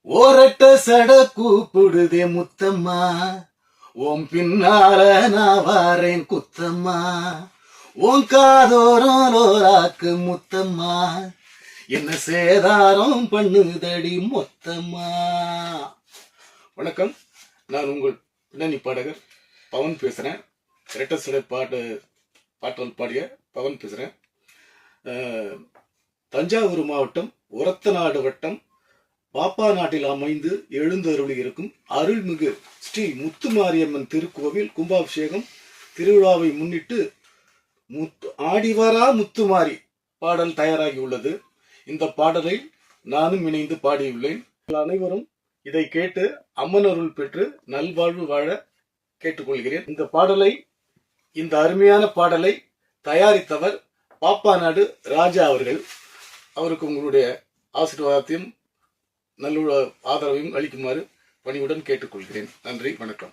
ஓரட்ட சட கூப்பிடுதே முத்தம்மா, ஓம் பின்னால நான் வாரேன் குத்தம்மா, உன் காதோரம் லோராக்கு முத்தம்மா, என்ன சேதாரம் பண்ணுதடி மொத்தம்மா. வணக்கம், நான் உங்கள் பின்னணி பாடகர் பவன் பேசுறேன். இரட்டை சட பாடல் பாடிய பவன் பேசுறேன். தஞ்சாவூர் மாவட்டம் ஒரத்தநாடு வட்டம் பாப்பா நாட்டில் அமைந்து எழுந்தருளி இருக்கும் அருள்மிகு ஸ்ரீ முத்துமாரியம்மன் திருக்கோவில் கும்பாபிஷேகம் திருவிழாவை முன்னிட்டு ஆடிவரா முத்துமாரி பாடல் தயாராகி உள்ளது. இந்த பாடலை நானும் இணைந்து பாடியுள்ளேன். அனைவரும் இதை கேட்டு அம்மன் அருள் பெற்று நல்வாழ்வு வாழ கேட்டுக்கொள்கிறேன். இந்த அருமையான பாடலை தயாரித்தவர் பாப்பா நாடு ராஜா அவர்கள். அவருக்கு உங்களுடைய ஆசீர்வாதத்தையும் நல்ல ஆதரவையும் அளிக்குமாறு பணிவுடன் கேட்டுக்கொள்கிறேன். நன்றி, வணக்கம்.